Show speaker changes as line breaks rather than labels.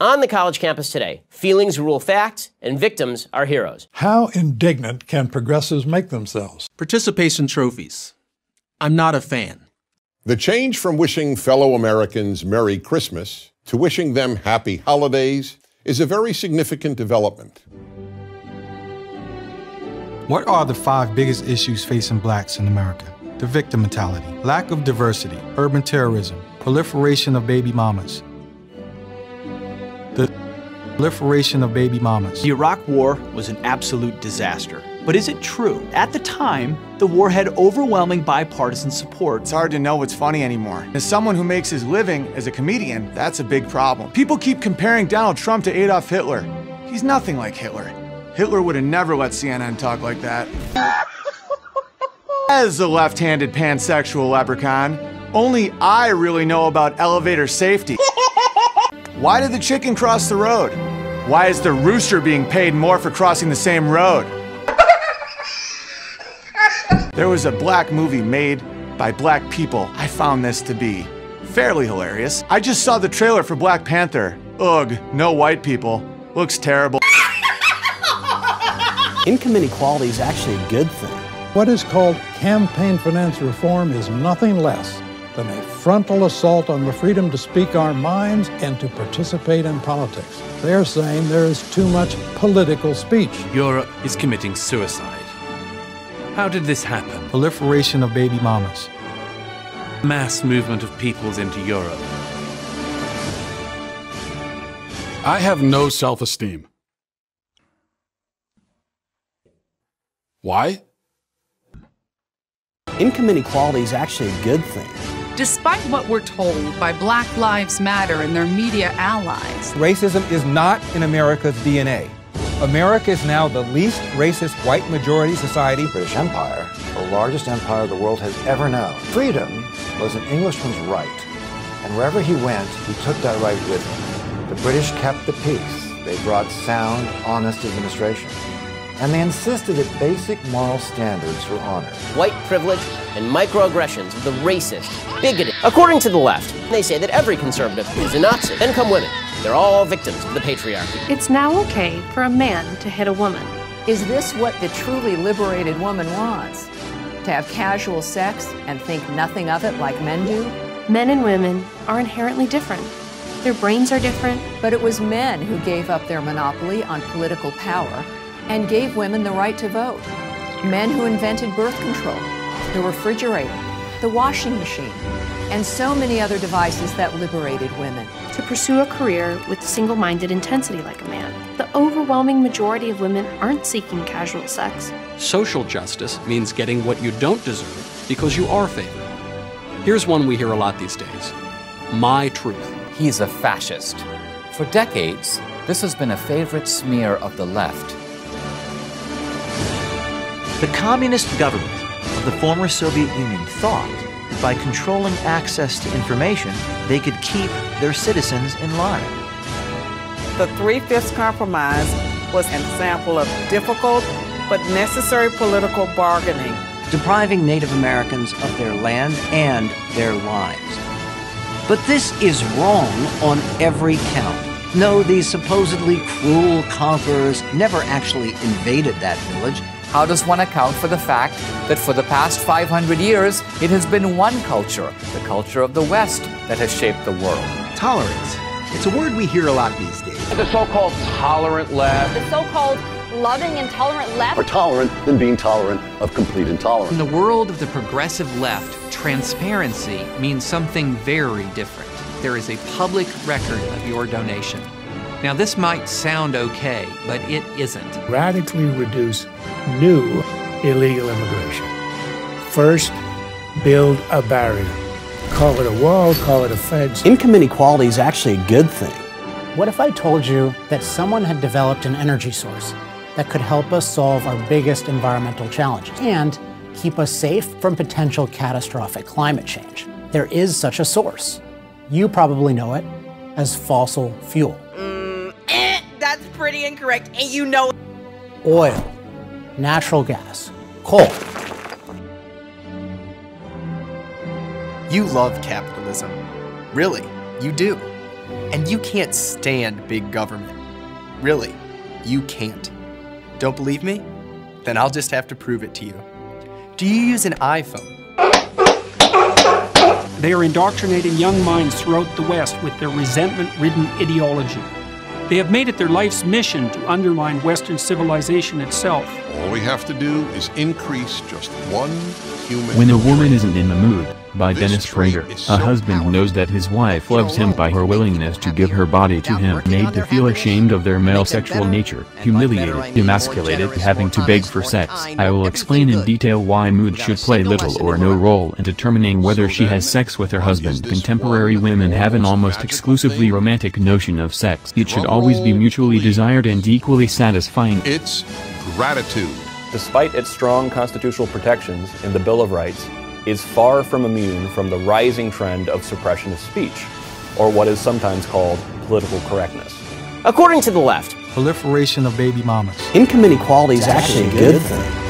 On the college campus today, feelings rule facts and victims are heroes.
How indignant can progressives make themselves?
Participation trophies. I'm not a fan.
The change from wishing fellow Americans Merry Christmas to wishing them Happy Holidays is a very significant development.
What are the 5 biggest issues facing blacks in America? The victim mentality, lack of diversity, urban terrorism, proliferation of baby mamas. The proliferation of baby mamas.
The Iraq War was an absolute disaster. But is it true? At the time, the war had overwhelming bipartisan support.
It's hard to know what's funny anymore. As someone who makes his living as a comedian, that's a big problem. People keep comparing Donald Trump to Adolf Hitler. He's nothing like Hitler. Hitler would have never let CNN talk like that. As a left-handed pansexual leprechaun, only I really know about elevator safety. Why did the chicken cross the road? Why is the rooster being paid more for crossing the same road? There was a black movie made by black people. I found this to be fairly hilarious. I just saw the trailer for Black Panther. Ugh, no white people. Looks terrible.
Income inequality is actually a good thing.
What is called campaign finance reform is nothing less than a frontal assault on the freedom to speak our minds and to participate in politics. They're saying there is too much political speech.
Europe is committing suicide. How did this happen?
Proliferation of baby mamas.
Mass movement of peoples into Europe.
I have no self-esteem. Why?
Income inequality is actually a good thing.
Despite what we're told by Black Lives Matter and their media allies,
racism is not in America's DNA. America is now the least racist white majority society.
The British Empire, the largest empire the world has ever known. Freedom was an Englishman's right, and wherever he went, he took that right with him. The British kept the peace. They brought sound, honest administration. And they insisted that basic moral standards were honored.
White privilege and microaggressions of the racist, bigoted. According to the left, they say that every conservative is a Nazi. Then come women. They're all victims of the patriarchy.
It's now okay for a man to hit a woman.
Is this what the truly liberated woman wants? To have casual sex and think nothing of it like men do?
Men and women are inherently different. Their brains are different.
But it was men who gave up their monopoly on political power and gave women the right to vote. Men who invented birth control, the refrigerator, the washing machine, and so many other devices that liberated women.
To pursue a career with single-minded intensity like a man. The overwhelming majority of women aren't seeking casual sex.
Social justice means getting what you don't deserve because you are favored. Here's one we hear a lot these days. My truth.
He's a fascist. For decades, this has been a favorite smear of the left.
The communist government of the former Soviet Union thought that by controlling access to information, they could keep their citizens in line.
The 3/5 compromise was an example of difficult but necessary political bargaining,
depriving Native Americans of their land and their lives. But this is wrong on every count. No, these supposedly cruel conquerors never actually invaded that village.
How does one account for the fact that for the past 500 years, it has been one culture, the culture of the West, that has shaped the world?
Tolerance. It's a word we hear a lot these days.
The so-called tolerant left.
The so-called loving and tolerant left.
Are tolerant than being tolerant of complete intolerance.
In the world of the progressive left, transparency means something very different. There is a public record of your donation. Now, this might sound okay, but it isn't.
Radically reduce new illegal immigration. First, build a barrier. Call it a wall, call it a fence. Income inequality is actually a good thing.
What if I told you that someone had developed an energy source that could help us solve our biggest environmental challenges and keep us safe from potential catastrophic climate change? There is such a source. You probably know it as fossil fuel.
That's pretty incorrect, and you know it.
Oil, natural gas, coal.
You love capitalism. Really, you do.
And you can't stand big government. Really, you can't. Don't believe me? Then I'll just have to prove it to you. Do you use an iPhone?
They are indoctrinating young minds throughout the West with their resentment-ridden ideology. They have made it their life's mission to undermine Western civilization itself.
All we have to do is increase just one human.
When a Woman Isn't in the Mood, by Dennis Prager. A husband knows that his wife loves him by her willingness to give her body to him, made to feel ashamed of their male sexual nature, humiliated, emasculated, having to beg for sex. I will explain in detail why mood should play little or no role in determining whether she has sex with her husband. Contemporary women have an almost exclusively romantic notion of sex. It should always be mutually desired and equally satisfying.
It's gratitude.
Despite its strong constitutional protections in the Bill of Rights, is far from immune from the rising trend of suppression of speech, or what is sometimes called political correctness.
According to the left,
proliferation of baby mamas.
Income inequality is actually a good thing.